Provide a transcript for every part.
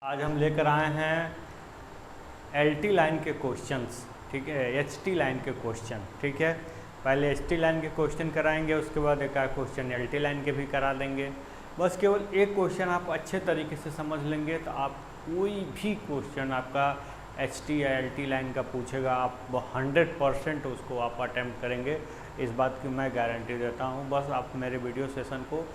आज हम लेकर आए हैं एलटी लाइन के क्वेश्चंस, ठीक है, एचटी लाइन के क्वेश्चन, ठीक है। पहले एचटी लाइन के क्वेश्चन कराएंगे, उसके बाद एक आध क्वेश्चन एलटी लाइन के भी करा देंगे। बस केवल एक क्वेश्चन आप अच्छे तरीके से समझ लेंगे तो आप कोई भी क्वेश्चन आपका एचटी या एलटी लाइन का पूछेगा, आप 100% उसको आप अटैम्प्ट करेंगे, इस बात की मैं गारंटी देता हूँ। बस आप मेरे वीडियो सेशन को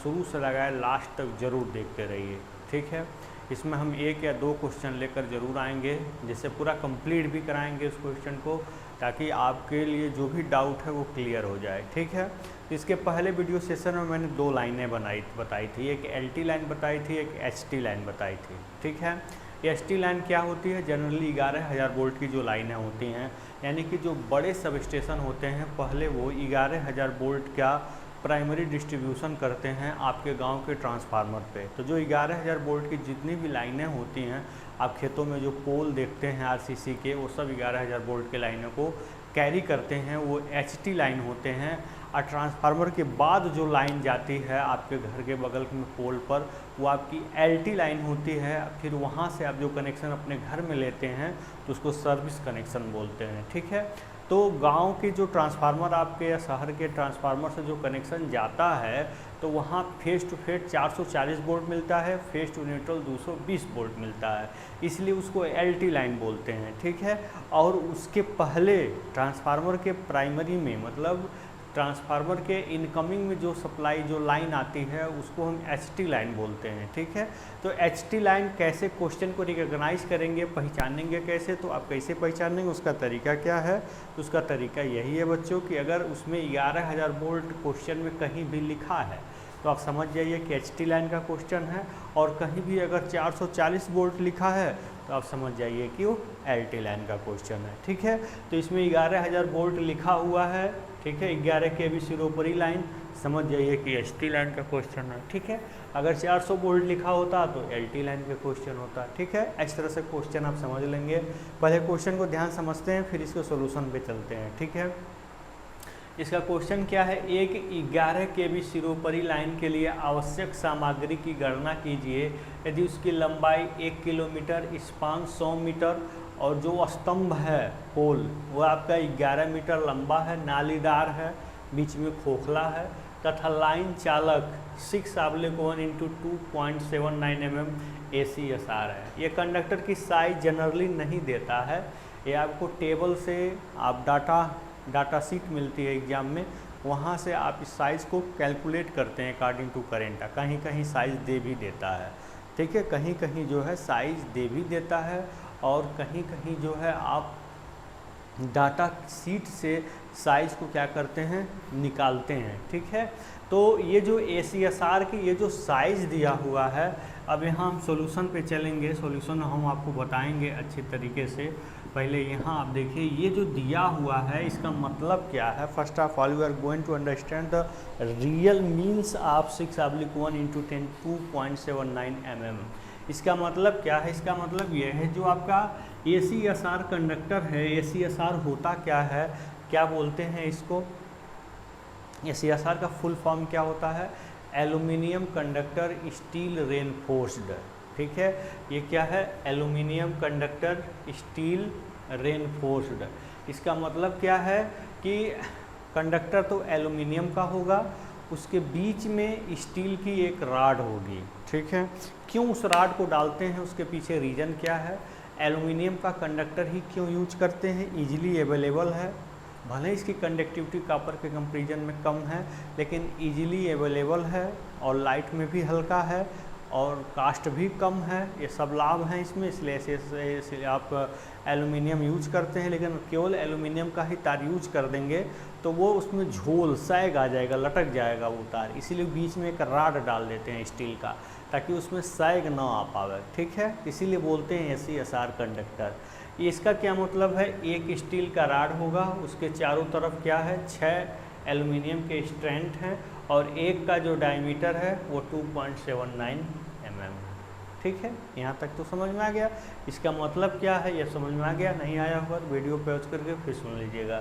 शुरू से लगाए लास्ट तक ज़रूर देखते रहिए, ठीक है। इसमें हम एक या दो क्वेश्चन लेकर ज़रूर आएंगे, जिससे पूरा कंप्लीट भी कराएंगे उस क्वेश्चन को, ताकि आपके लिए जो भी डाउट है वो क्लियर हो जाए, ठीक है। इसके पहले वीडियो सेशन में मैंने दो लाइनें बताई थी, एक एलटी लाइन बताई थी, एक एचटी लाइन बताई थी, ठीक है। एचटी लाइन क्या होती है? जनरली 11,000 वोल्ट की जो लाइनें होती हैं, यानी कि जो बड़े सब स्टेशन होते हैं पहले वो 11,000 वोल्ट का प्राइमरी डिस्ट्रीब्यूशन करते हैं आपके गांव के ट्रांसफार्मर पे। तो जो 11,000 वोल्ट की जितनी भी लाइनें होती हैं, आप खेतों में जो पोल देखते हैं आरसीसी के, वो सब 11,000 वोल्ट के लाइनों को कैरी करते हैं, वो एचटी लाइन होते हैं। और ट्रांसफार्मर के बाद जो लाइन जाती है आपके घर के बगल में पोल पर, वो आपकी एलटी लाइन होती है। फिर वहाँ से आप जो कनेक्शन अपने घर में लेते हैं तो उसको सर्विस कनेक्शन बोलते हैं, ठीक है। तो गांव के जो ट्रांसफार्मर आपके या शहर के ट्रांसफार्मर से जो कनेक्शन जाता है, तो वहाँ फेस टू फेस 440 वोल्ट मिलता है, फेस टू न्यूट्रल 220 वोल्ट मिलता है, इसलिए उसको एलटी लाइन बोलते हैं, ठीक है। और उसके पहले ट्रांसफार्मर के प्राइमरी में, मतलब ट्रांसफार्मर के इनकमिंग में जो सप्लाई जो लाइन आती है, उसको हम एचटी लाइन बोलते हैं, ठीक है। तो एचटी लाइन कैसे क्वेश्चन को रिकॉग्नाइज करेंगे, पहचानेंगे कैसे, तो आप कैसे पहचानेंगे, उसका तरीका क्या है? तो उसका तरीका यही है बच्चों कि अगर उसमें 11,000 वोल्ट क्वेश्चन में कहीं भी लिखा है तो आप समझ जाइए कि एचटी लाइन का क्वेश्चन है, और कहीं भी अगर 440 वोल्ट लिखा है तो आप समझ जाइए कि वो एलटी लाइन का क्वेश्चन है, ठीक है। तो इसमें 11,000 वोल्ट लिखा हुआ है, ठीक है, 11 kV सिरोपरी लाइन, समझ जाइए कि एचटी लाइन का क्वेश्चन है, ठीक है। अगर 400 वोल्ट लिखा होता तो एलटी लाइन का क्वेश्चन होता, ठीक है। इस तरह से क्वेश्चन आप समझ लेंगे। पहले क्वेश्चन को ध्यान समझते हैं, फिर इसके सोल्यूशन पे चलते हैं, ठीक है। इसका क्वेश्चन क्या है? एक 11 kV सिरोपरी लाइन के लिए आवश्यक सामग्री की गणना कीजिए यदि उसकी लंबाई 1 किलोमीटर, स्पान 100 मीटर और जो स्तंभ है पोल वो आपका 11 मीटर लंबा है, नालीदार है, बीच में खोखला है, तथा लाइन चालक 6/1 × 2.79 mm ACSR है। ये कंडक्टर की साइज जनरली नहीं देता है, ये आपको टेबल से आप डाटा सीट मिलती है एग्जाम में, वहाँ से आप इस साइज़ को कैलकुलेट करते हैं अकॉर्डिंग टू करेंट। कहीं कहीं साइज़ दे भी देता है, ठीक है, कहीं कहीं जो है साइज़ दे भी देता है, और कहीं कहीं जो है आप डाटा सीट से साइज़ को क्या करते हैं, निकालते हैं, ठीक है। तो ये जो ACSR की ये जो साइज़ दिया हुआ है, अब यहाँ हम सॉल्यूशन पे चलेंगे, सॉल्यूशन हम आपको बताएंगे अच्छे तरीके से। पहले यहाँ आप देखिए, ये जो दिया हुआ है इसका मतलब क्या है। First of all you are going to understand the real means of 6/1 × 2.79 mm। इसका मतलब क्या है? इसका मतलब ये है जो आपका ACSR कंडक्टर है, ACSR होता क्या है, क्या बोलते हैं इसको? ACSR का फुल फॉर्म क्या होता है? एल्यूमिनियम कंडक्टर स्टील रेनफोर्स्ड, ठीक है। ये क्या है? Aluminium conductor steel reinforced. इसका मतलब क्या है कि कंडक्टर तो एल्यूमिनियम का होगा, उसके बीच में स्टील की एक राड होगी, ठीक है। क्यों उस राड को डालते हैं, उसके पीछे रीज़न क्या है? एल्यूमिनियम का कंडक्टर ही क्यों यूज करते हैं? ईजिली अवेलेबल है, भले इसकी कंडक्टिविटी कॉपर के कंपेरिजन में कम है, लेकिन ईजिली अवेलेबल है, और लाइट में भी हल्का है, और कास्ट भी कम है। ये सब लाभ हैं इसमें, इसलिए आप एल्यूमिनियम यूज करते हैं। लेकिन केवल एल्यूमिनियम का ही तार यूज कर देंगे तो वो उसमें झोल सैग आ जाएगा, लटक जाएगा वो तार, इसीलिए बीच में एक राड डाल देते हैं स्टील का, ताकि उसमें सैग ना आ पावे, ठीक है। इसीलिए बोलते हैं ACSR कंडक्टर। इसका क्या मतलब है? एक स्टील का राड होगा, उसके चारों तरफ क्या है, 6 एल्यूमिनियम के स्ट्रैंड हैं, और एक का जो डायमीटर है वो 2.79 mm, ठीक है। यहाँ तक तो समझ में आ गया। इसका मतलब क्या है ये समझ में आ गया? नहीं आया होगा तो वीडियो पॉज करके फिर सुन लीजिएगा।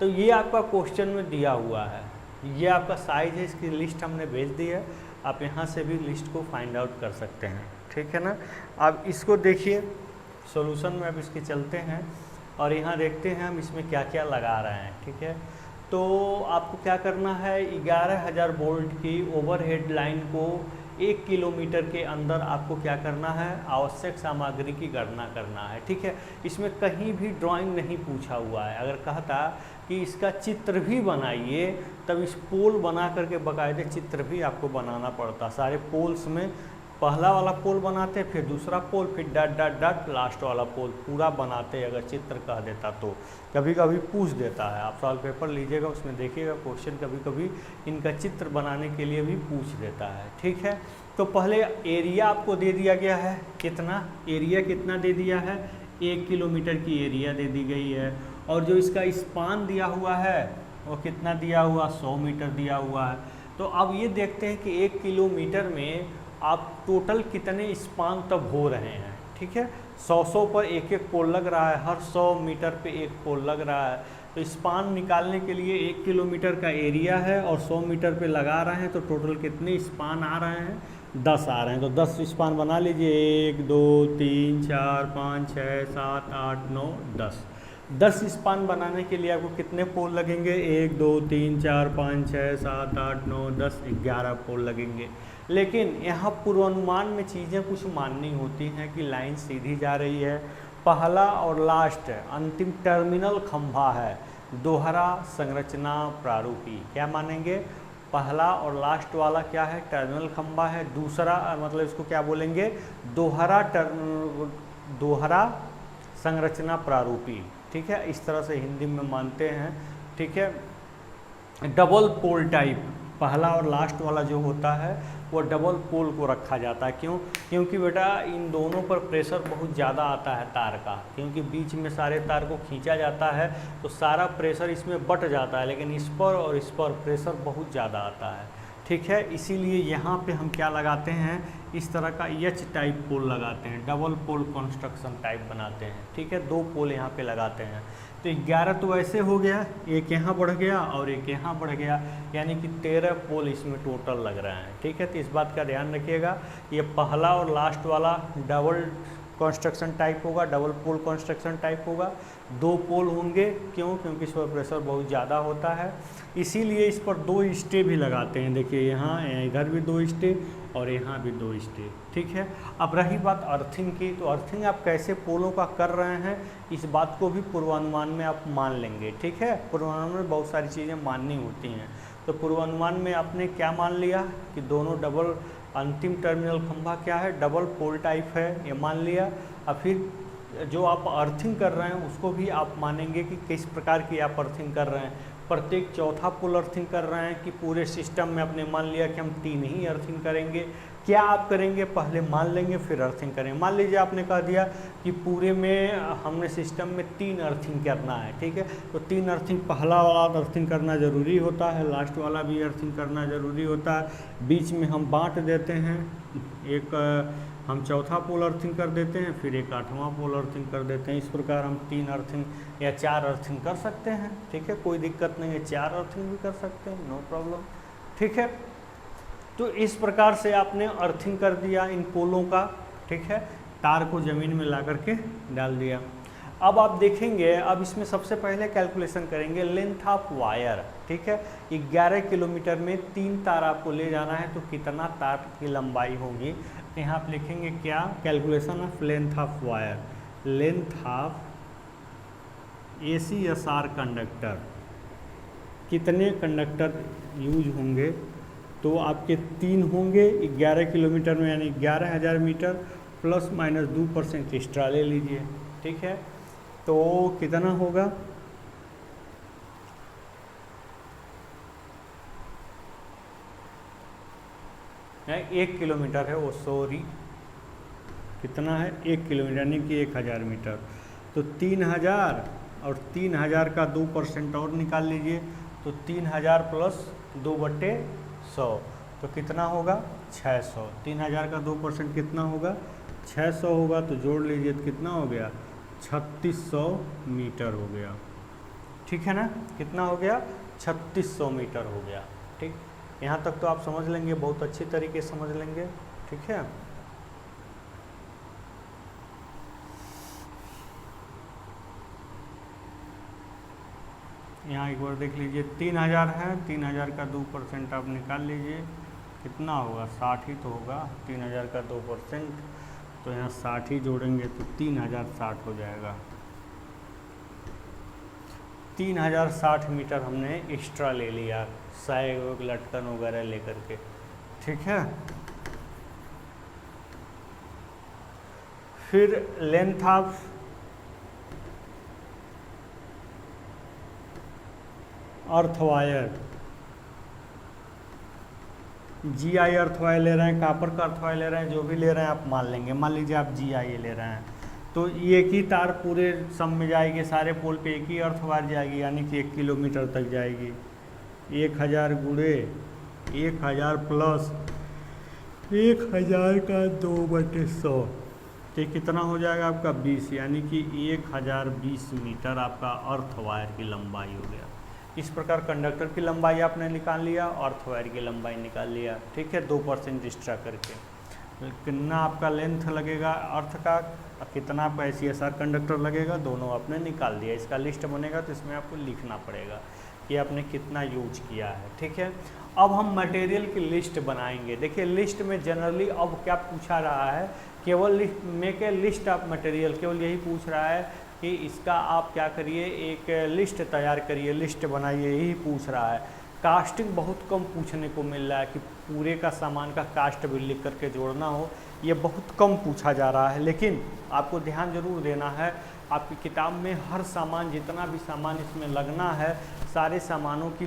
तो ये आपका क्वेश्चन में दिया हुआ है, ये आपका साइज़ है, इसकी लिस्ट हमने भेज दी है, आप यहाँ से भी लिस्ट को फाइंड आउट कर सकते हैं। ठीक है ना। अब इसको देखिए सॉल्यूशन में, अब इसके चलते हैं और यहाँ देखते हैं हम इसमें क्या क्या लगा रहे हैं, ठीक है। तो आपको क्या करना है, 11,000 वोल्ट की ओवरहेड लाइन को 1 किलोमीटर के अंदर आपको क्या करना है, आवश्यक सामग्री की गणना करना है, ठीक है। इसमें कहीं भी ड्राइंग नहीं पूछा हुआ है। अगर कहता कि इसका चित्र भी बनाइए, तब इस पोल बना करके बाकायदे चित्र भी आपको बनाना पड़ता। सारे पोल्स में पहला वाला पोल बनाते, फिर दूसरा पोल, फिर डट डट डट लास्ट वाला पोल पूरा बनाते। अगर चित्र कह देता तो कभी कभी पूछ देता है, आप सॉल्व पेपर लीजिएगा उसमें देखिएगा क्वेश्चन कभी कभी इनका चित्र बनाने के लिए भी पूछ देता है, ठीक है। तो पहले एरिया आपको दे दिया गया है, कितना एरिया कितना दे दिया है, 1 किलोमीटर की एरिया दे दी गई है। और जो इसका स्पान दिया हुआ है वो कितना दिया हुआ, 100 मीटर दिया हुआ है। तो अब ये देखते हैं कि 1 किलोमीटर में आप टोटल कितने स्पान तब हो रहे हैं, ठीक है। 100 पर एक एक पोल लग रहा है, हर 100 मीटर पे एक पोल लग रहा है। तो स्पान निकालने के लिए 1 किलोमीटर का एरिया है और 100 मीटर पे लगा रहे हैं, तो टोटल कितने स्पान आ रहे हैं, 10 आ रहे हैं। तो 10 स्पान बना लीजिए, 1 2 3 4 5 6 7 8 9 10। 10 स्पान बनाने के लिए आपको कितने पोल लगेंगे, 1 2 3 4 5 6 7 8 9 10 11 पोल लगेंगे। लेकिन यहाँ पूर्वानुमान में चीज़ें कुछ माननी होती हैं कि लाइन सीधी जा रही है, पहला और लास्ट अंतिम टर्मिनल खंभा है, दोहरा संरचना प्रारूपी। क्या मानेंगे, पहला और लास्ट वाला क्या है, टर्मिनल खंभा है, दूसरा मतलब इसको क्या बोलेंगे, दोहरा संरचना प्रारूपी, ठीक है। इस तरह से हिंदी में मानते हैं, ठीक है। डबल पोल टाइप, पहला और लास्ट वाला जो होता है वो डबल पोल को रखा जाता है। क्यों, क्योंकि बेटा इन दोनों पर प्रेशर बहुत ज़्यादा आता है तार का, क्योंकि बीच में सारे तार को खींचा जाता है तो सारा प्रेशर इसमें बट जाता है, लेकिन इस पर और इस पर प्रेशर बहुत ज़्यादा आता है, ठीक है। इसीलिए यहाँ पे हम क्या लगाते हैं, इस तरह का एच टाइप पोल लगाते हैं, डबल पोल कंस्ट्रक्शन टाइप बनाते हैं, ठीक है। 2 पोल यहाँ पे लगाते हैं। तो 11 तो ऐसे हो गया, एक यहाँ बढ़ गया और एक यहाँ बढ़ गया, यानी कि 13 पोल इसमें टोटल लग रहे हैं, ठीक है। तो इस बात का ध्यान रखिएगा, ये पहला और लास्ट वाला डबल कंस्ट्रक्शन टाइप होगा, डबल पोल कंस्ट्रक्शन टाइप होगा। 2 पोल होंगे, क्यों, क्योंकि इस पर प्रेशर बहुत ज़्यादा होता है, इसीलिए इस पर 2 स्टे भी लगाते हैं। देखिए यहाँ इधर भी 2 स्टे और यहाँ भी 2 स्टे, ठीक है। अब रही बात अर्थिंग की, तो अर्थिंग आप कैसे पोलों का कर रहे हैं, इस बात को भी पूर्वानुमान में आप मान लेंगे, ठीक है। पूर्वानुमान में बहुत सारी चीज़ें माननी होती हैं। तो पूर्वानुमान में आपने क्या मान लिया कि दोनों डबल, अंतिम टर्मिनल खंभा क्या है, डबल पोल टाइप है, ये मान लिया। अब फिर जो आप अर्थिंग कर रहे हैं उसको भी आप मानेंगे कि किस प्रकार की आप अर्थिंग कर रहे हैं। प्रत्येक चौथा पोल अर्थिंग कर रहे हैं कि पूरे सिस्टम में आपने मान लिया कि हम 3 ही अर्थिंग करेंगे। क्या आप करेंगे, पहले मान लेंगे फिर अर्थिंग करेंगे। मान लीजिए आपने कह दिया कि पूरे में हमने सिस्टम में 3 अर्थिंग करना है, ठीक है। तो 3 अर्थिंग, पहला वाला अर्थिंग करना ज़रूरी होता है, लास्ट वाला भी अर्थिंग करना ज़रूरी होता है। बीच में हम बांट देते हैं, एक हम चौथा पोल अर्थिंग कर देते हैं, फिर एक 8वां पोल अर्थिंग कर देते हैं। इस प्रकार हम 3 अर्थिंग या 4 अर्थिंग कर सकते हैं, ठीक है, कोई दिक्कत नहीं है। 4 अर्थिंग भी कर सकते हैं, नो प्रॉब्लम, ठीक है। तो इस प्रकार से आपने अर्थिंग कर दिया इन पोलों का, ठीक है, तार को ज़मीन में ला करके डाल दिया। अब आप देखेंगे, अब इसमें सबसे पहले कैलकुलेशन करेंगे लेंथ ऑफ वायर, ठीक है। 11 किलोमीटर में 3 तार आपको ले जाना है, तो कितना तार की लंबाई होगी। यहाँ आप लिखेंगे क्या, calculation of length of wire, length of ACSR conductor, कितने कंडक्टर यूज होंगे। तो आपके 3 होंगे 11 किलोमीटर में, यानी 11,000 मीटर प्लस माइनस 2% एक्स्ट्रा ले लीजिए, ठीक है। तो कितना होगा, है 1 किलोमीटर है वो, सॉरी कितना है, 1 किलोमीटर यानी कि 1,000 मीटर। तो 3,000 और 3,000 का 2% और निकाल लीजिए, तो 3,000 प्लस 2/100, तो कितना होगा 600। 3,000 का 2% कितना होगा 600 होगा, तो जोड़ लीजिए तो कितना हो गया 3600 मीटर हो गया, ठीक है ना। कितना हो गया 3600 मीटर हो गया, ठीक। यहाँ तक तो आप समझ लेंगे, बहुत अच्छी तरीके से समझ लेंगे, ठीक है। यहाँ एक बार देख लीजिए 3000 है, 3000 का 2% आप निकाल लीजिए, कितना होगा 60 ही तो होगा। 3000 का 2%, तो यहाँ 60 ही जोड़ेंगे तो 3060 हो जाएगा। 3060 मीटर हमने एक्स्ट्रा ले लिया, साइड लटकन वगैरह लेकर के, ठीक है। फिर length of earth wire, GI earth wire ले रहे हैं, कापर का अर्थ वायर ले रहे हैं, जो भी ले रहे हैं आप मान लेंगे। मान लीजिए आप GI ले रहे हैं तो एक ही तार पूरे सम में जाएगी, सारे पोल पे एक ही अर्थ वायर जाएगी, यानी कि 1 किलोमीटर तक जाएगी। 1000 गुणे 1000 प्लस 1000 का 2/100, तो कितना हो जाएगा आपका 20, यानी कि 1020 मीटर आपका अर्थ वायर की लंबाई हो गया। इस प्रकार कंडक्टर की लंबाई आपने निकाल लिया, अर्थ वायर की लंबाई निकाल लिया, ठीक है, 2% एक्स्ट्रा करके। कितना आपका लेंथ लगेगा अर्थ का, कितना आपका SCSR कंडक्टर लगेगा, दोनों आपने निकाल दिया। इसका लिस्ट बनेगा तो इसमें आपको लिखना पड़ेगा कि आपने कितना यूज किया है, ठीक है। अब हम मटेरियल की लिस्ट बनाएंगे। देखिए लिस्ट में जनरली अब क्या पूछा रहा है, केवल make a list of material, केवल यही पूछ रहा है कि इसका आप क्या करिए, एक लिस्ट तैयार करिए, लिस्ट बनाइए, यही पूछ रहा है। कास्टिंग बहुत कम पूछने को मिल रहा है कि पूरे का सामान का कास्ट भी लिख करके जोड़ना हो, ये बहुत कम पूछा जा रहा है। लेकिन आपको ध्यान जरूर देना है, आपकी किताब में हर सामान, जितना भी सामान इसमें लगना है, सारे सामानों की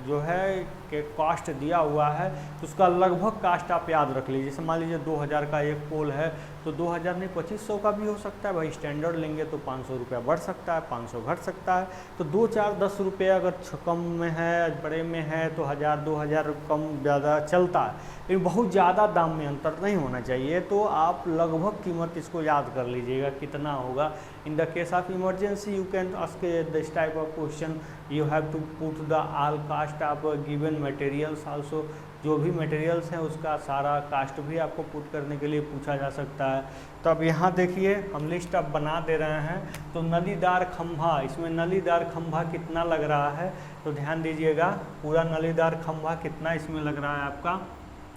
जो है कि कॉस्ट दिया हुआ है, तो उसका लगभग कास्ट आप याद रख लीजिए। जैसे मान लीजिए 2000 का एक पोल है तो 2000 नहीं 2500 का भी हो सकता है भाई। स्टैंडर्ड लेंगे तो 500 रुपया बढ़ सकता है, 500 घट सकता है। तो 2 4 10 रुपये अगर कम में है, बड़े में है तो 1000 2000 कम ज़्यादा चलता है, लेकिन बहुत ज़्यादा दाम में अंतर नहीं होना चाहिए। तो आप लगभग कीमत इसको याद कर लीजिएगा कितना होगा। In the case of emergency you can ask this type of question, you have to put the all cost of given materials also. जो भी मटेरियल्स हैं उसका सारा कास्ट भी आपको पुट करने के लिए पूछा जा सकता है। तो अब यहाँ देखिए हम लिस्ट अब बना दे रहे हैं। तो नलीदार खंभा, इसमें नलीदार खंभा कितना लग रहा है, तो ध्यान दीजिएगा, पूरा नलीदार खंभा कितना इसमें लग रहा है आपका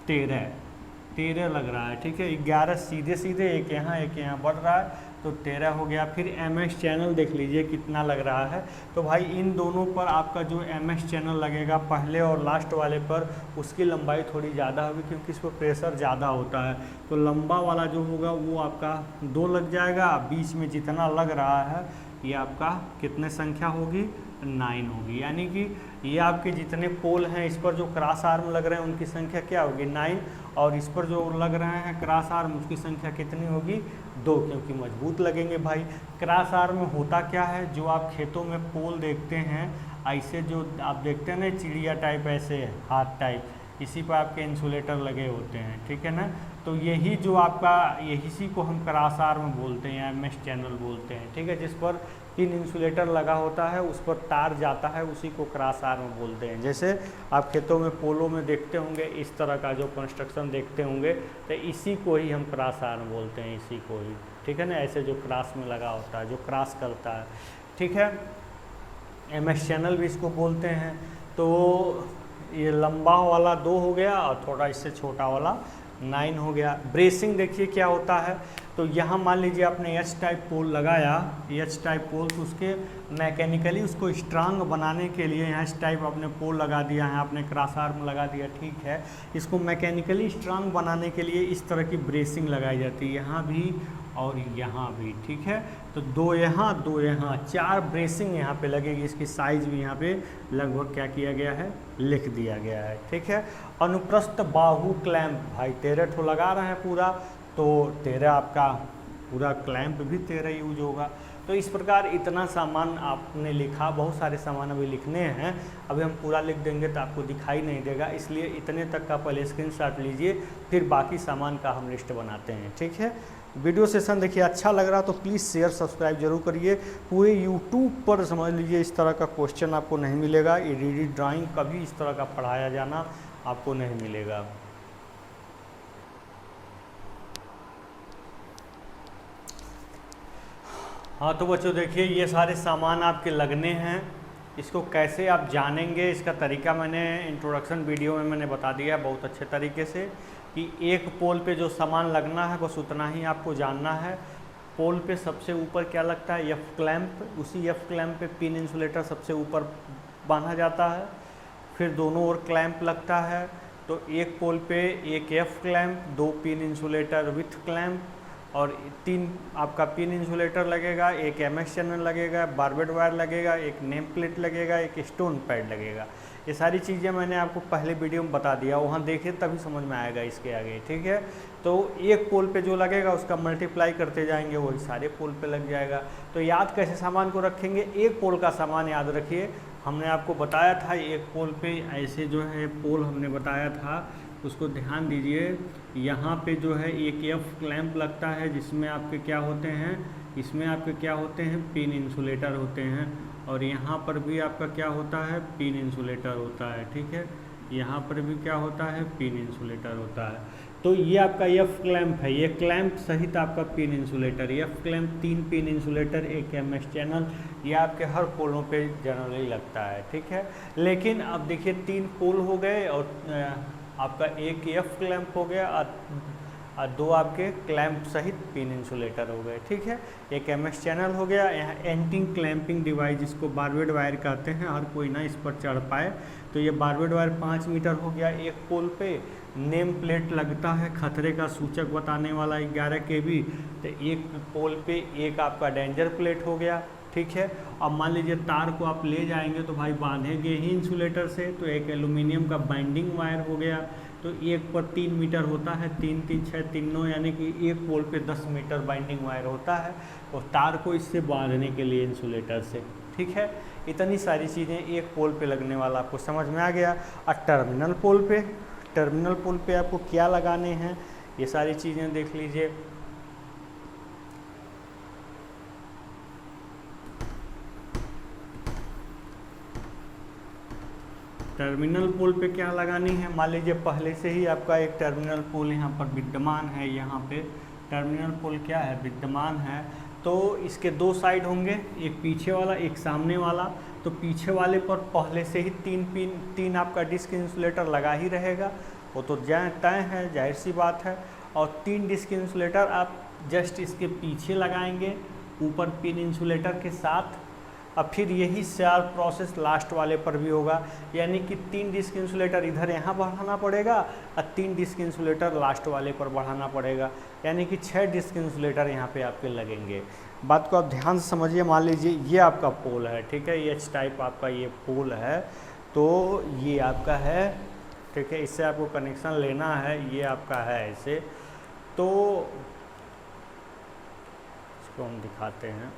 13 लग रहा है, ठीक है। 11 सीधे सीधे, एक यहाँ बढ़ रहा है, तो 13 हो गया। फिर MS चैनल देख लीजिए कितना लग रहा है। तो भाई इन दोनों पर आपका जो MS चैनल लगेगा, पहले और लास्ट वाले पर, उसकी लंबाई थोड़ी ज़्यादा होगी क्योंकि इस पर प्रेशर ज़्यादा होता है। तो लंबा वाला जो होगा वो आपका 2 लग जाएगा। बीच में जितना लग रहा है ये आपका कितने संख्या होगी, 9 होगी। यानी कि ये आपके जितने पोल हैं इस पर जो क्रॉस आर्म लग रहे हैं उनकी संख्या क्या होगी, 9। और इस पर जो लग रहे हैं क्रॉस आर्म, उसकी संख्या कितनी होगी, 2, क्योंकि मजबूत लगेंगे भाई। क्रॉस आर्म में होता क्या है, जो आप खेतों में पोल देखते हैं, ऐसे जो आप देखते हैं ना चिड़िया टाइप, ऐसे हाथ टाइप, इसी पर आपके इंसुलेटर लगे होते हैं, ठीक है ना। तो यही जो आपका, इसी को हम क्रॉस आर्म बोलते हैं या MS चैनल बोलते हैं, ठीक है। जिस पर 3 इंसुलेटर लगा होता है, उस पर तार जाता है, उसी को क्रॉस आर्म बोलते हैं। जैसे आप खेतों में पोलों में देखते होंगे, इस तरह का जो कंस्ट्रक्शन देखते होंगे, तो इसी को ही हम क्रॉस आर्म बोलते हैं, इसी को ही, ठीक है ना। ऐसे जो क्रॉस में लगा होता है, जो क्रॉस करता है, ठीक है। MS चैनल भी इसको बोलते हैं। तो ये लंबा वाला 2 हो गया और थोड़ा इससे छोटा वाला 9 हो गया। ब्रेसिंग देखिए क्या होता है। तो यहाँ मान लीजिए आपने H टाइप पोल लगाया, H टाइप पोल, तो उसके मैकेनिकली उसको स्ट्रांग बनाने के लिए यहाँ H टाइप आपने पोल लगा दिया है, आपने क्रॉस आर्म लगा दिया, ठीक है। इसको मैकेनिकली स्ट्रांग बनाने के लिए इस तरह की ब्रेसिंग लगाई जाती है, यहाँ भी और यहाँ भी, ठीक है। तो 2 यहाँ 2 यहाँ, 4 ब्रेसिंग यहाँ पे लगेगी। इसकी साइज भी यहाँ पे लगभग क्या किया गया है, लिख दिया गया है, ठीक है। अनुप्रस्थ बाहु क्लैंप, भाई 13 ठो लगा रहे हैं पूरा, तो 13 आपका पूरा क्लैंप भी 13 यूज होगा। तो इस प्रकार इतना सामान आपने लिखा, बहुत सारे सामान अभी लिखने हैं, अभी हम पूरा लिख देंगे तो आपको दिखाई नहीं देगा, इसलिए इतने तक का पहले स्क्रीनशॉट लीजिए, फिर बाकी सामान का हम लिस्ट बनाते हैं, ठीक है। वीडियो सेशन देखिए अच्छा लग रहा तो प्लीज़ शेयर सब्सक्राइब जरूर करिए। पूरे यूट्यूब पर समझ लीजिए इस तरह का क्वेश्चन आपको नहीं मिलेगा, ये ड्राइंग कभी इस तरह का पढ़ाया जाना आपको नहीं मिलेगा। हाँ तो बच्चों देखिए ये सारे सामान आपके लगने हैं, इसको कैसे आप जानेंगे, इसका तरीका मैंने इंट्रोडक्शन वीडियो में मैंने बता दिया बहुत अच्छे तरीके से कि एक पोल पे जो सामान लगना है बस उतना ही आपको जानना है। पोल पे सबसे ऊपर क्या लगता है, एफ क्लैंप, उसी एफ क्लैंप पे पिन इंसुलेटर सबसे ऊपर बांधा जाता है, फिर दोनों ओर क्लैंप लगता है। तो एक पोल पे एक F clamp, 2 pin insulator with clamp और 3 आपका पिन इंसुलेटर लगेगा, एक एमएक्स चैनल लगेगा, बारबेड वायर लगेगा, एक नेम प्लेट लगेगा, एक स्टोन पैड लगेगा। ये सारी चीज़ें मैंने आपको पहले वीडियो में बता दिया, वहाँ देखिए तभी समझ में आएगा इसके आगे, ठीक है। तो एक पोल पे जो लगेगा उसका मल्टीप्लाई करते जाएंगे, वही सारे पोल पे लग जाएगा। तो याद कैसे सामान को रखेंगे, एक पोल का सामान याद रखिए। हमने आपको बताया था एक पोल पे ऐसे जो है पोल हमने बताया था, उसको ध्यान दीजिए। यहाँ पे जो है एक एफ क्लैंप लगता है जिसमें आपके क्या होते हैं, इसमें आपके क्या होते हैं, पिन इंसुलेटर होते हैं, और यहाँ पर भी आपका क्या होता है, पिन इंसुलेटर होता है, ठीक है। यहाँ पर भी क्या होता है, पिन इंसुलेटर होता है। तो ये आपका एफ क्लैंप है, ये क्लैंप सहित आपका pin insulator, F clamp 3 pin insulator, एक एमएस चैनल, ये आपके हर पोलों पे जनरली लगता है, ठीक है। लेकिन अब देखिए 3 पोल हो गए और आपका एक एफ क्लैंप हो गया और 2 आपके क्लैंप सहित पिन इंसुलेटर हो गए, ठीक है। एक एमएस चैनल हो गया। यहाँ एंटी क्लैंपिंग डिवाइस जिसको बारबेड वायर कहते हैं, हर कोई ना इस पर चढ़ पाए, तो ये बारबेड वायर 5 मीटर हो गया एक पोल पे। नेम प्लेट लगता है खतरे का सूचक बताने वाला 11 kV, तो एक पोल पे एक आपका डेंजर प्लेट हो गया, ठीक है। अब मान लीजिए तार को आप ले जाएंगे तो भाई बांधेंगे ही इंसुलेटर से, तो एक एल्यूमिनियम का बाइंडिंग वायर हो गया। तो एक पर 3 मीटर होता है, 3 3 6 3 9, यानी कि एक पोल पे 10 मीटर बाइंडिंग वायर होता है और तार को इससे बांधने के लिए इंसुलेटर से, ठीक है। इतनी सारी चीज़ें एक पोल पे लगने वाला आपको समझ में आ गया। और टर्मिनल पोल पे आपको क्या लगाने हैं ये सारी चीज़ें देख लीजिए। टर्मिनल पोल पे क्या लगानी है, मान लीजिए पहले से ही आपका एक टर्मिनल पोल यहाँ पर विद्यमान है, यहाँ पे टर्मिनल पोल क्या है, विद्यमान है। तो इसके 2 साइड होंगे, एक पीछे वाला एक सामने वाला। तो पीछे वाले पर पहले से ही 3 आपका डिस्क इंसुलेटर लगा ही रहेगा, वो तो तय है, जाहिर सी बात है। और 3 डिस्क इंसुलेटर आप जस्ट इसके पीछे लगाएंगे ऊपर पिन इंसुलेटर के साथ। अब फिर यही सारा प्रोसेस लास्ट वाले पर भी होगा, यानी कि 3 डिस्क इंसुलेटर इधर यहाँ बढ़ाना पड़ेगा और 3 डिस्क इंसुलेटर लास्ट वाले पर बढ़ाना पड़ेगा, यानी कि 6 डिस्क इंसुलेटर यहाँ पे आपके लगेंगे। बात को आप ध्यान से समझिए। मान लीजिए ये आपका पोल है, ठीक है, एच टाइप आपका ये पोल है, तो ये आपका है, ठीक है। इससे आपको कनेक्शन लेना है, ये आपका है ऐसे। तो इसको हम दिखाते हैं,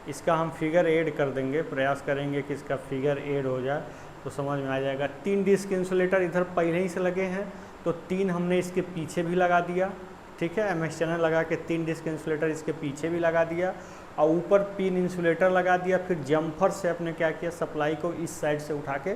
इसका हम फिगर ऐड कर देंगे, प्रयास करेंगे कि इसका फिगर ऐड हो जाए तो समझ में आ जाएगा। 3 डिस्क इंसुलेटर इधर पहले ही से लगे हैं, तो 3 हमने इसके पीछे भी लगा दिया, ठीक है। एमएस चैनल लगा के 3 डिस्क इंसुलेटर इसके पीछे भी लगा दिया और ऊपर पिन इंसुलेटर लगा दिया। फिर जम्फर से अपने क्या किया, सप्लाई को इस साइड से उठा के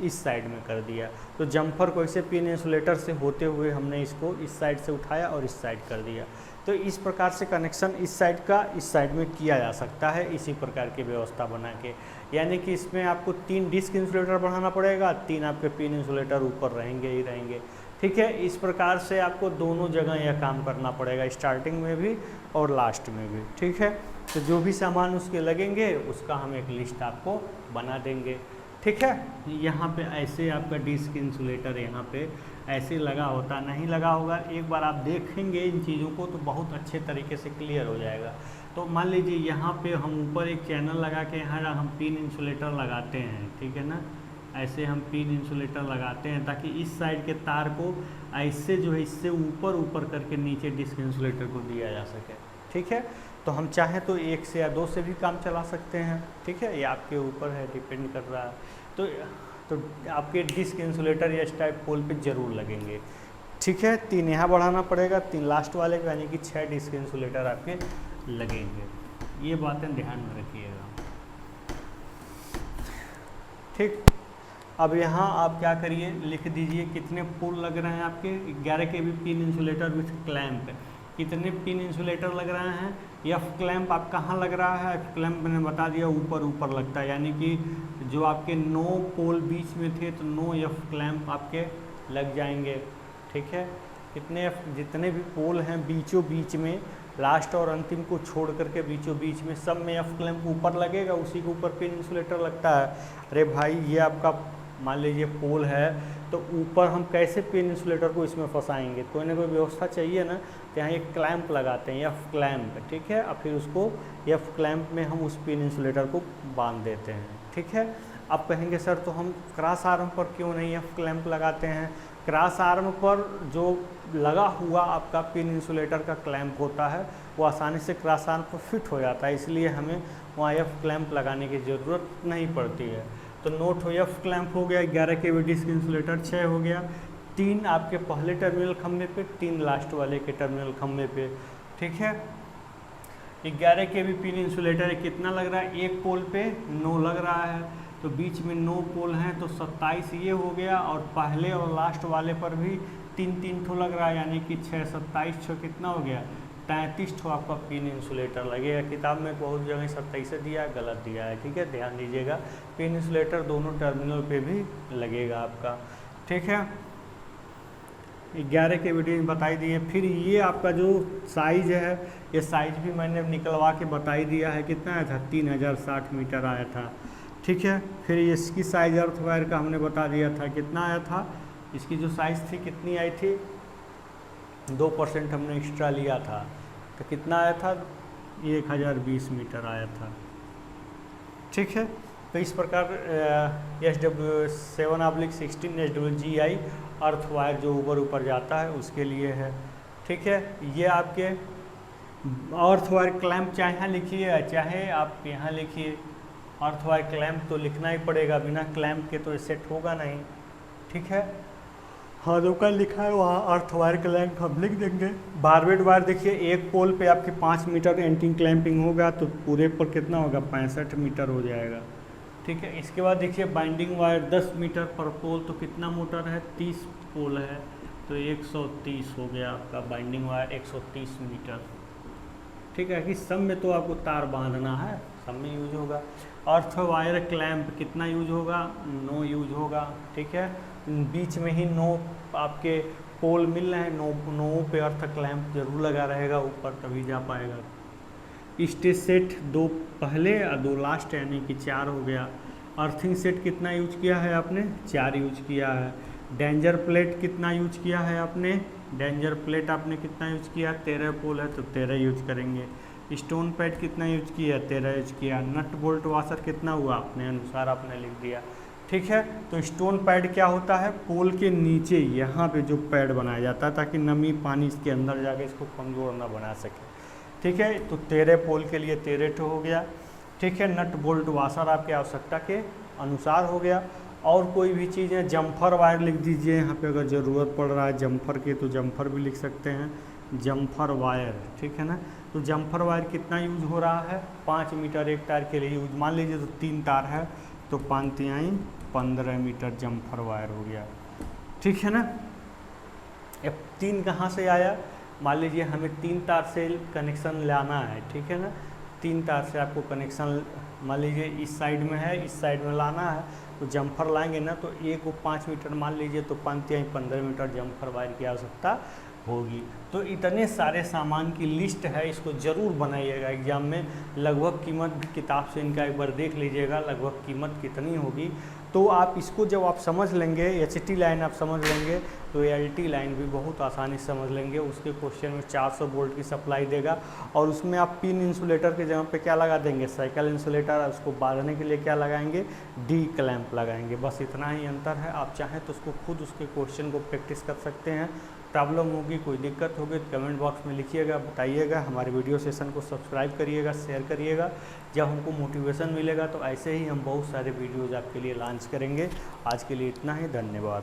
इस साइड में कर दिया। तो जम्फर को इसे पिन इंसुलेटर से होते हुए हमने इसको इस साइड से उठाया और इस साइड कर दिया। तो इस प्रकार से कनेक्शन इस साइड का इस साइड में किया जा सकता है, इसी प्रकार की व्यवस्था बना के। यानी कि इसमें आपको 3 डिस्क इंसुलेटर बढ़ाना पड़ेगा, 3 आपके पिन इंसुलेटर ऊपर रहेंगे ही रहेंगे, ठीक है। इस प्रकार से आपको दोनों जगह यह काम करना पड़ेगा, स्टार्टिंग में भी और लास्ट में भी, ठीक है। तो जो भी सामान उसके लगेंगे उसका हम एक लिस्ट आपको बना देंगे, ठीक है। यहाँ पे ऐसे आपका डिस्क इंसुलेटर यहाँ पे ऐसे लगा होता, नहीं लगा होगा, एक बार आप देखेंगे इन चीज़ों को तो बहुत अच्छे तरीके से क्लियर हो जाएगा। तो मान लीजिए यहाँ पे हम ऊपर एक चैनल लगा के यहाँ हम पिन इंसुलेटर लगाते हैं, ठीक है ना, ऐसे हम पिन इंसुलेटर लगाते हैं ताकि इस साइड के तार को ऐसे जो है इससे ऊपर करके नीचे डिस्क इंसुलेटर को दिया जा सके, ठीक है। तो हम चाहें तो 1 से या 2 से भी काम चला सकते हैं, ठीक है, ये आपके ऊपर है, डिपेंड कर रहा है। तो आपके डिस्क इंसुलेटर या इस टाइप पोल पे ज़रूर लगेंगे, ठीक है। 3 यहाँ बढ़ाना पड़ेगा, 3 लास्ट वाले का, यानी कि 6 डिस्क इंसुलेटर आपके लगेंगे। ये बातें ध्यान में रखिएगा, ठीक। अब यहाँ आप क्या करिए, लिख दीजिए कितने पोल लग रहे हैं आपके। 11 kV pin insulator with clamp, कितने पिन इंसुलेटर लग रहे हैं। एफ क्लैंप आप कहाँ लग रहा है, एफ क्लैंप मैंने बता दिया ऊपर लगता है, यानी कि जो आपके 9 पोल बीच में थे तो 9 एफ क्लैंप आपके लग जाएंगे। ठीक है, कितने जितने भी पोल हैं बीचों बीच में, लास्ट और अंतिम को छोड़ करके बीचों बीच में सब में एफ क्लैंप ऊपर लगेगा, उसी के ऊपर पिन इंसुलेटर लगता है। अरे भाई ये आपका मान लीजिए पोल है तो ऊपर हम कैसे पिन इंसुलेटर को इसमें फंसाएंगे, कोई ना कोई व्यवस्था चाहिए ना। तो यहाँ एक क्लैंप लगाते हैं, एफ क्लैंप, ठीक है, और फिर उसको एफ क्लैंप में हम उस पिन इंसुलेटर को बांध देते हैं। ठीक है, अब कहेंगे सर तो हम क्रॉस आर्म पर क्यों नहीं एफ क्लैंप लगाते हैं। क्रॉस आर्म पर जो लगा हुआ आपका पिन इंसुलेटर का क्लैंप होता है वो आसानी से क्रॉस आर्म पर फिट हो जाता है, इसलिए हमें वहाँ एफ क्लैंप लगाने की ज़रूरत नहीं पड़ती है। तो नोट हो, एफ क्लैंप हो गया 11 केवीटीज के इंसुलेटर, 6 हो गया 3 आपके पहले टर्मिनल खंभे पे, 3 लास्ट वाले के टर्मिनल खंभे पे। ठीक है, 11 केवी पिन इंसुलेटर कितना लग रहा है, एक पोल पे 9 लग रहा है, तो बीच में 9 पोल हैं तो 27 ये हो गया, और पहले और लास्ट वाले पर भी 3 ठो लग रहा है, यानी कि 6 27 ठो कितना हो गया, 33 ठो आपका पिन इंसुलेटर लगेगा। किताब में बहुत जगह 27 दिया है, गलत दिया है। ठीक है, ध्यान दीजिएगा, पिन इंसुलेटर दोनों टर्मिनल पे भी लगेगा आपका। ठीक है, 11 के वीडियो में बताई दी है। फिर ये आपका जो साइज है, ये साइज भी मैंने निकलवा के बताई दिया है, कितना आया था 3060 मीटर आया था। ठीक है, फिर इसकी साइज अर्थ वायर का हमने बता दिया था, कितना आया था, इसकी जो साइज़ थी कितनी आई थी, 2% हमने एक्स्ट्रा लिया था, तो कितना आया था, 1020 मीटर आया था। ठीक है, तो इस प्रकार SW7/16 SWGI अर्थ वायर जो ऊपर जाता है उसके लिए है। ठीक है, ये आपके अर्थ वायर क्लैंप चाहे यहाँ लिखिए चाहे आप यहाँ लिखिए, अर्थ वायर क्लैंप तो लिखना ही पड़ेगा, बिना क्लैंप के तो सेट होगा नहीं। ठीक है, हाँ जो का लिखा है वहाँ अर्थ वायर क्लैंप हम लिख देंगे। बारबेड वायर देखिए, एक पोल पे आपके 5 मीटर एंटी क्लैंपिंग होगा तो पूरे पर कितना होगा, 65 मीटर हो जाएगा। ठीक है, इसके बाद देखिए बाइंडिंग वायर 10 मीटर पर पोल, तो कितना मोटर है, 30 पोल है तो 130 हो गया आपका बाइंडिंग वायर 130 मीटर। ठीक है, कि सब में तो आपको तार बांधना है, सब में यूज होगा। अर्थ वायर क्लैंप कितना यूज होगा, 9 यूज होगा। ठीक है, बीच में ही 9 आपके पोल मिल रहे हैं, 9 पे अर्थ क्लैंप जरूर लगा रहेगा ऊपर, तभी जा पाएगा। स्टेज सेट 2 पहले और 2 लास्ट, यानी कि 4 हो गया। अर्थिंग सेट कितना यूज किया है आपने, 4 यूज किया है। डेंजर प्लेट कितना यूज किया है आपने, डेंजर प्लेट आपने कितना यूज किया, 13 पोल है तो 13 यूज करेंगे। स्टोन पैड कितना यूज किया, 13 यूज किया। नट बोल्ट वाशर कितना हुआ, अपने अनुसार आपने लिख दिया। ठीक है, तो स्टोन पैड क्या होता है, पोल के नीचे यहाँ पे जो पैड बनाया जाता है ताकि नमी पानी इसके अंदर जाके इसको कमज़ोर ना बना सके। ठीक है, तो 13 पोल के लिए 13 ठो हो गया। ठीक है, नट बोल्ट वाशर आपकी आवश्यकता के अनुसार हो गया। और कोई भी चीज़ है, जम्फर वायर लिख दीजिए यहाँ पे, अगर ज़रूरत पड़ रहा है जम्फर की तो जम्फर भी लिख सकते हैं, जम्फर वायर। ठीक है ना, तो जम्फर वायर कितना यूज हो रहा है, 5 मीटर एक तार के लिए यूज, मान लीजिए तो 3 तार है तो 5×3 15 मीटर जम्फर वायर हो गया। ठीक है ना, अब 3 कहाँ से आया, मान लीजिए हमें 3 तार से कनेक्शन लाना है। ठीक है ना, 3 तार से आपको कनेक्शन, मान लीजिए इस साइड में है, इस साइड में लाना है, तो जम्फर लाएंगे ना, तो एक को 5 मीटर मान लीजिए तो 5×15 मीटर जम्फर वायर की आवश्यकता होगी। तो इतने सारे सामान की लिस्ट है, इसको ज़रूर बनाइएगा एग्जाम में। लगभग कीमत भी किताब से इनका एक बार देख लीजिएगा, लगभग कीमत कितनी होगी। तो आप इसको जब आप समझ लेंगे, HT लाइन आप समझ लेंगे, तो LT लाइन भी बहुत आसानी से समझ लेंगे। उसके क्वेश्चन में 400 वोल्ट की सप्लाई देगा, और उसमें आप पिन इंसुलेटर के जगह पे क्या लगा देंगे, साइकिल इंसुलेटर, उसको बांधने के लिए क्या लगाएंगे, D क्लैंप लगाएंगे। बस इतना ही अंतर है। आप चाहें तो उसको खुद उसके क्वेश्चन को प्रैक्टिस कर सकते हैं। प्रॉब्लम होगी, कोई दिक्कत होगी तो कमेंट बॉक्स में लिखिएगा, बताइएगा। हमारे वीडियो सेशन को सब्सक्राइब करिएगा, शेयर करिएगा। जब हमको मोटिवेशन मिलेगा तो ऐसे ही हम बहुत सारे वीडियोज़ आपके लिए लॉन्च करेंगे। आज के लिए इतना ही, धन्यवाद।